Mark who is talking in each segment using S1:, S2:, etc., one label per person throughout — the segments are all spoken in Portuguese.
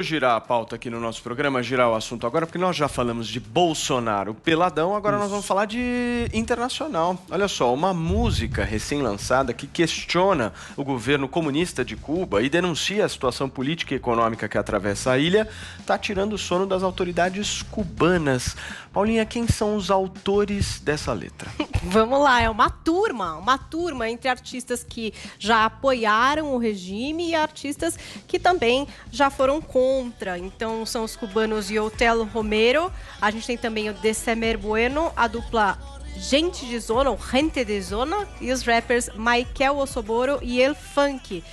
S1: Girar a pauta aqui no nosso programa, girar o assunto agora, porque nós já falamos de Bolsonaro peladão, agora nós vamos falar de internacional. Olha só, uma música recém-lançada que questiona o governo comunista de Cuba e denuncia a situação política e econômica que atravessa a ilha, está tirando o sono das autoridades cubanas. Paulinha, quem são os autores dessa letra?
S2: Vamos lá, é uma turma entre artistas que já apoiaram o regime e artistas que também já foram contra. Então, são os cubanos Yotel Romero, a gente tem também o December Bueno, a dupla Gente de Zona, ou Gente de Zona, e os rappers Michael Osoboro e El Funk.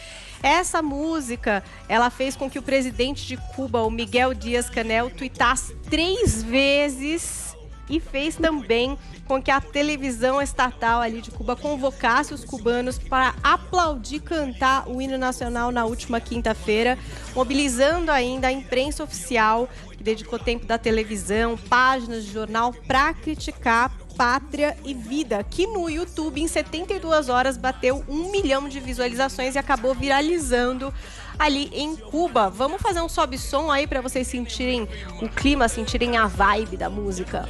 S2: Essa música, ela fez com que o presidente de Cuba, o Miguel Díaz-Canel, tuitasse 3 vezes e fez também com que a televisão estatal ali de Cuba convocasse os cubanos para aplaudir cantar o hino nacional na última quinta-feira, mobilizando ainda a imprensa oficial, que dedicou tempo da televisão, páginas de jornal, para criticar Pátria e Vida, que no YouTube, em 72 horas, bateu 1 milhão de visualizações e acabou viralizando ali em Cuba. Vamos fazer um sobe-som aí para vocês sentirem o clima, sentirem a vibe da música.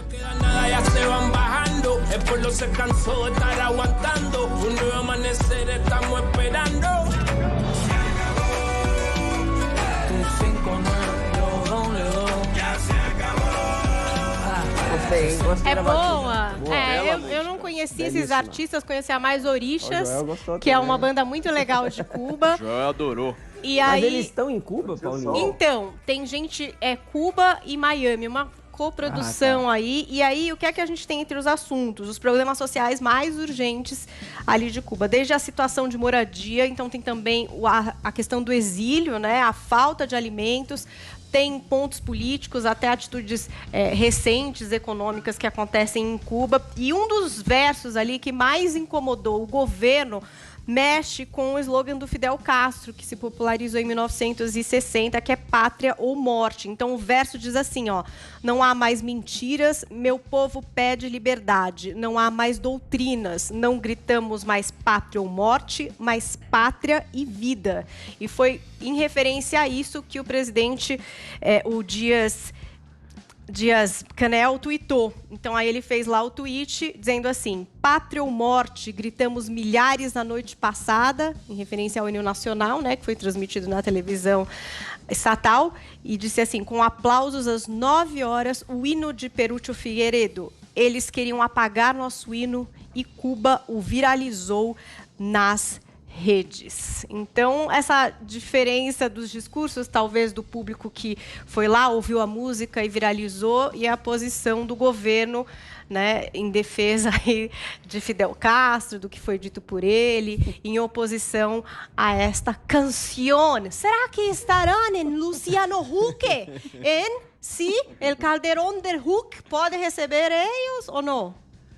S2: É boa. Eu não conheci esses artistas, conhecia mais Orixás, que é uma banda muito legal de Cuba.
S1: Joel adorou.
S2: E aí,
S3: mas eles estão em Cuba, Paulinho?
S2: Então, tem gente, Cuba e Miami, uma coprodução aí. E aí, o que é que a gente tem entre os assuntos? Os problemas sociais mais urgentes ali de Cuba. Desde a situação de moradia, então tem também a questão do exílio, né? A falta de alimentos. Tem pontos políticos, até atitudes recentes, econômicas, que acontecem em Cuba. E um dos versos ali que mais incomodou o governo mexe com o slogan do Fidel Castro, que se popularizou em 1960, que é Pátria ou Morte. Então, o verso diz assim, ó: não há mais mentiras, meu povo pede liberdade. Não há mais doutrinas, não gritamos mais pátria ou morte, mas pátria e vida. E foi em referência a isso que o presidente, o Díaz-Canel tuitou. Então, aí ele fez lá o tweet dizendo assim: pátria ou morte, gritamos milhares na noite passada, em referência ao hino nacional, né, que foi transmitido na televisão estatal, e disse assim: com aplausos às 9 horas, o hino de Perúcio Figueiredo. Eles queriam apagar nosso hino e Cuba o viralizou nas redes. Então, essa diferença dos discursos, talvez do público que foi lá, ouviu a música e viralizou, e a posição do governo, né, em defesa aí de Fidel Castro, do que foi dito por ele, em oposição a esta canção. Será que estarão em Luciano Huck? Se o Calderón del Huck pode receber eles ou não?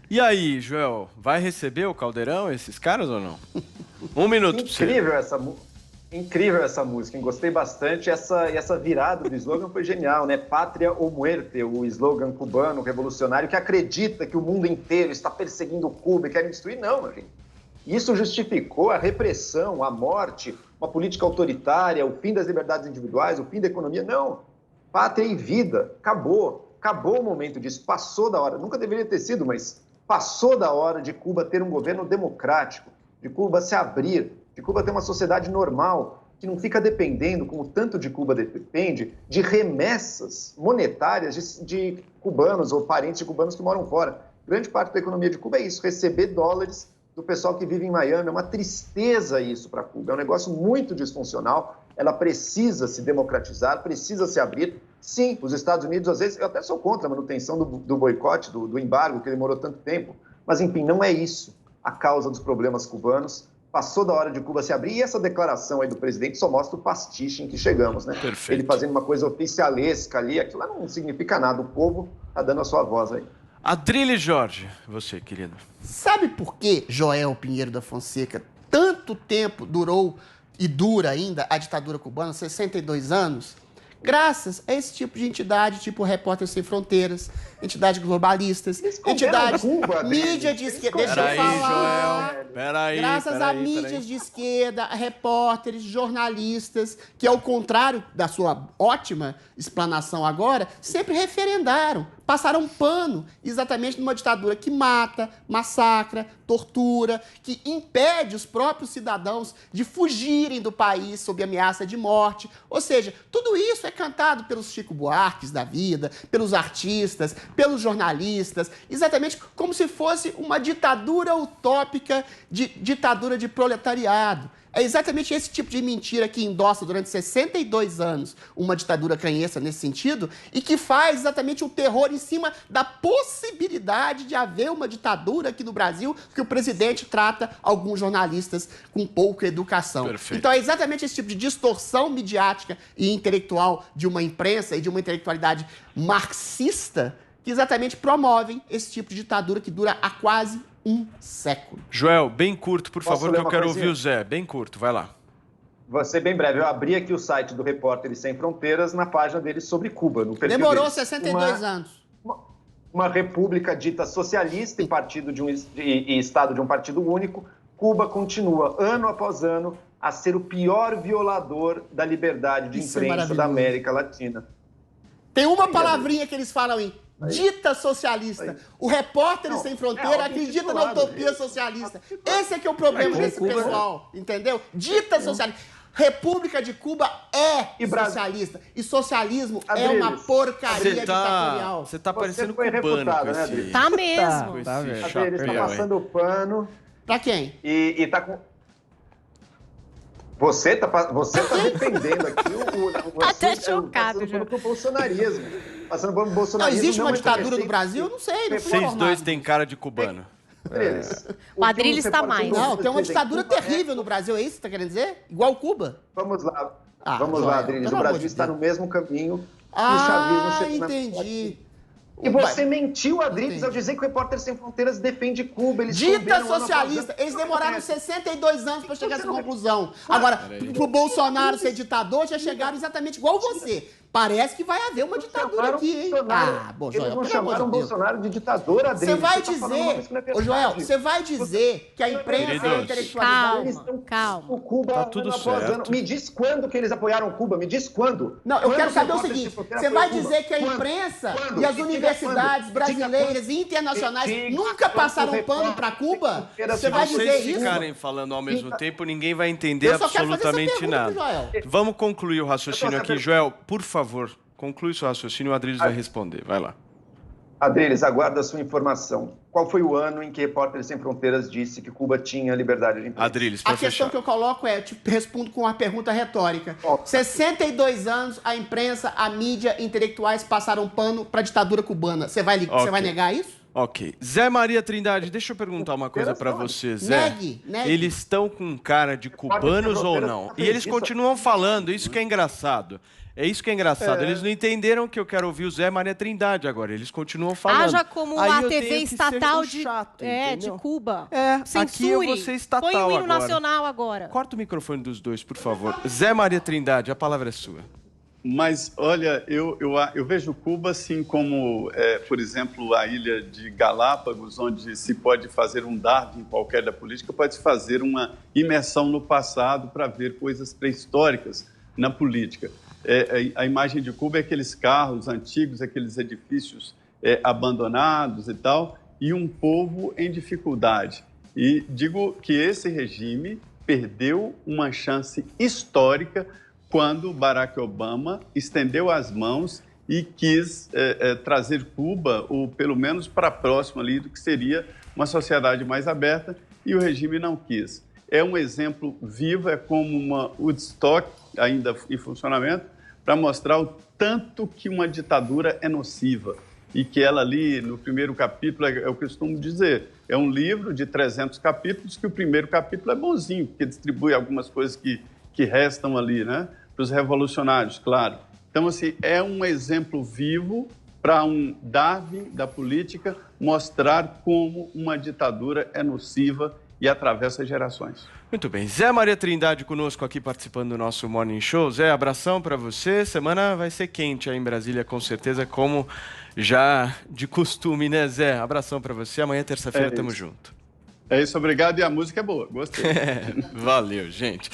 S1: E aí, Joel, vai receber o Caldeirão, esses caras ou não? 1 minuto.
S4: Incrível essa música, hein? Gostei bastante. Essa virada do slogan foi genial, né? Pátria ou muerte, o slogan cubano revolucionário que acredita que o mundo inteiro está perseguindo Cuba e querem destruir. Não, meu gente. Isso justificou a repressão, a morte, uma política autoritária, o fim das liberdades individuais, o fim da economia. Não. Pátria e vida. Acabou. Acabou o momento disso. Passou da hora. Nunca deveria ter sido, mas passou da hora de Cuba ter um governo democrático, de Cuba se abrir, de Cuba ter uma sociedade normal, que não fica dependendo, como tanto de Cuba depende, de remessas monetárias de cubanos ou parentes de cubanos que moram fora. Grande parte da economia de Cuba é isso, receber dólares do pessoal que vive em Miami. É uma tristeza isso para Cuba, é um negócio muito disfuncional. Ela precisa se democratizar, precisa se abrir. Sim, os Estados Unidos, às vezes, eu até sou contra a manutenção do boicote, do embargo, que demorou tanto tempo, mas, enfim, não é isso a causa dos problemas cubanos. Passou da hora de Cuba se abrir, e essa declaração aí do presidente só mostra o pastiche em que chegamos, né?
S1: Perfeito.
S4: Ele fazendo uma coisa oficialesca ali, aquilo lá não significa nada, o povo está dando a sua voz aí.
S1: Adrilho Jorge, você, querido.
S3: Sabe por que Joel Pinheiro da Fonseca tanto tempo durou e dura ainda a ditadura cubana, 62 anos? Graças a esse tipo de entidade, tipo Repórteres Sem Fronteiras, entidades globalistas, entidades, mídia de esquerda. Deixa eu falar.
S1: Joel. Peraí.
S3: Graças a mídias de esquerda, repórteres, jornalistas, que ao contrário da sua ótima explanação agora, sempre referendaram, passaram pano exatamente numa ditadura que mata, massacra, tortura, que impede os próprios cidadãos de fugirem do país sob ameaça de morte. Ou seja, tudo isso é cantado pelos Chico Buarques da vida, pelos artistas, pelos jornalistas, exatamente como se fosse uma ditadura utópica, ditadura de proletariado. É exatamente esse tipo de mentira que endossa durante 62 anos uma ditadura canhesta nesse sentido e que faz exatamente o terror em cima da possibilidade de haver uma ditadura aqui no Brasil, que o presidente trata alguns jornalistas com pouca educação.
S1: Perfeito.
S3: Então é exatamente esse tipo de distorção midiática e intelectual de uma imprensa e de uma intelectualidade marxista que exatamente promovem esse tipo de ditadura que dura há quase um século.
S1: Joel, bem curto, por favor, que eu quero
S4: coisinha?
S1: ouvir o Zé. Bem curto, vai lá.
S4: Vou ser bem breve. Eu abri aqui o site do Repórteres Sem Fronteiras na página deles sobre Cuba. No perfil
S3: Demorou
S4: deles.
S3: 62 anos.
S4: Uma república dita socialista e Estado de um partido único, Cuba continua, ano após ano, a ser o pior violador da liberdade de imprensa da América Latina.
S3: Tem uma palavrinha que eles falam aí. Dita socialista. O Repórteres Sem Fronteira acredita na utopia socialista. Esse é que é o problema desse pessoal, entendeu? Dita socialista. República de Cuba é socialista. E socialismo é uma porcaria ditatorial.
S1: Você tá parecendo
S4: foi
S1: cubano
S4: reputado,
S1: com
S4: né,
S1: esse...
S4: Adri?
S2: Tá mesmo.
S1: com esse
S3: Tá mesmo.
S4: Adri, eles estão passando o pano
S3: Pra quem?
S4: e tá com... Você tá defendendo aqui o
S2: Até
S4: assunto,
S2: chocado,
S4: passando
S2: já.
S4: pano pro bolsonarismo. Passando pano pro
S3: Não,
S4: bolsonarismo.
S3: existe uma
S4: não
S3: ditadura
S4: reconhece-
S3: no Brasil? Eu não sei. Não fui
S1: Vocês
S3: informado.
S1: dois têm cara de cubano.
S4: Eles.
S2: O Adriles
S4: que
S2: tá
S4: os
S2: mais.
S4: repórteres
S3: Não, tem uma
S4: dizem,
S3: ditadura
S4: Cuba
S3: terrível no Brasil, é isso que você tá querendo dizer? Igual Cuba?
S4: Vamos lá.
S3: Ah,
S4: Vamos
S3: Joel,
S4: lá, Adriles.
S3: pelo
S4: O
S3: amor
S4: Brasil
S3: de
S4: está
S3: Deus.
S4: no mesmo caminho que o chavismo chegou na-
S3: entendi.
S4: E você mentiu, Adriles, ao dizer que o Repórter Sem Fronteiras defende Cuba. Eles
S3: Dita
S4: condenam ano após
S3: socialista.
S4: ano.
S3: Eles demoraram 62 anos para chegar a essa conclusão. Agora, pro Bolsonaro ser ditador, já chegaram exatamente igual você. Parece que vai haver uma ditadura aqui, hein? Ah, bom, Joel,
S4: Eles não
S3: pelo amor
S4: chamaram
S3: de Deus.
S4: Bolsonaro de ditador, Adriles.
S3: Você vai
S4: tá falando uma coisa que não é
S3: dizer, ô
S4: verdade.
S3: Joel, você vai dizer que a imprensa e a
S1: Queridos.
S3: intelectualidade...
S4: Eles estão
S2: Calma.
S4: com Cuba
S1: Tá tudo
S4: ano após
S1: certo.
S4: ano. Me diz quando que eles apoiaram Cuba, me diz quando.
S3: Não, eu
S4: Quando
S3: quero saber o
S4: Repórter Sem
S3: seguinte,
S4: Fronteiras
S3: você vai
S4: apoiou
S3: dizer
S4: Cuba?
S3: que a
S4: Quando?
S3: imprensa
S4: Quando?
S3: e as
S4: Diga
S3: universidades
S4: quando?
S3: brasileiras
S4: Diga
S3: e internacionais
S4: Diga
S3: nunca
S4: quando
S3: passaram
S4: o
S3: um pano para
S4: Repórter
S3: Cuba?
S4: Sem Fronteiras
S3: Você vai
S1: Se
S3: dizer
S1: vocês
S3: isso?
S1: ficarem falando ao mesmo tempo, ninguém vai entender
S3: Eu só quero fazer essa
S1: absolutamente
S3: pergunta,
S1: nada.
S3: Joel.
S1: Vamos concluir o raciocínio
S4: Eu tô
S1: aqui. Joel, por favor, conclui seu raciocínio e o Adriles vai responder. Vai lá.
S4: Adriles, aguardo a sua informação. Qual foi o ano em que Repórteres Sem Fronteiras disse que Cuba tinha liberdade de imprensa?
S1: Adriles,
S3: A
S1: para
S3: questão
S1: fechar.
S3: que eu coloco é, eu te respondo com uma pergunta retórica.
S4: Ó.
S3: 62 anos, a imprensa, a mídia, intelectuais passaram pano para a ditadura cubana. Você vai
S1: Ok.
S3: negar isso?
S1: Ok. Zé Maria Trindade, deixa eu perguntar uma coisa pra você, Zé.
S3: Negue.
S1: Eles estão com cara de cubanos ou não? E eles continuam falando, isso que é engraçado. É isso que é engraçado. Eles não entenderam que eu quero ouvir o Zé Maria Trindade agora. Eles continuam falando.
S2: Haja como
S1: Aí
S2: a
S1: eu
S2: TV
S1: tenho que ser
S2: estatal
S1: o chato,
S2: de
S1: entendeu?
S2: Cuba.
S1: É, aqui eu
S2: Censure.
S1: vou ser estatal
S2: Põe o hino
S1: agora.
S2: nacional agora.
S1: Corta o microfone dos dois, por favor. Zé Maria Trindade, a palavra é sua.
S5: Mas, olha, eu vejo Cuba assim como, por exemplo, a ilha de Galápagos, onde se pode fazer um Darwin qualquer da política, pode se fazer uma imersão no passado para ver coisas pré-históricas na política. A imagem de Cuba é aqueles carros antigos, aqueles edifícios abandonados e tal, e um povo em dificuldade. E digo que esse regime perdeu uma chance histórica quando Barack Obama estendeu as mãos e quis trazer Cuba, ou pelo menos para próximo ali do que seria uma sociedade mais aberta, e o regime não quis. É um exemplo vivo, é como uma Woodstock ainda em funcionamento, para mostrar o tanto que uma ditadura é nociva. E que ela ali, no primeiro capítulo, eu costumo dizer, é um livro de 300 capítulos, que o primeiro capítulo é bonzinho, porque distribui algumas coisas que restam ali, né? Para os revolucionários, claro. Então, assim, é um exemplo vivo para um Darwin da política mostrar como uma ditadura é nociva e atravessa gerações.
S1: Muito bem. Zé Maria Trindade conosco aqui participando do nosso Morning Show. Zé, abração para você. Semana vai ser quente aí em Brasília, com certeza, como já de costume, né, Zé? Abração para você. Amanhã, terça-feira, tamo junto.
S5: É isso, obrigado. E a música é boa, gostei.
S1: Valeu, gente.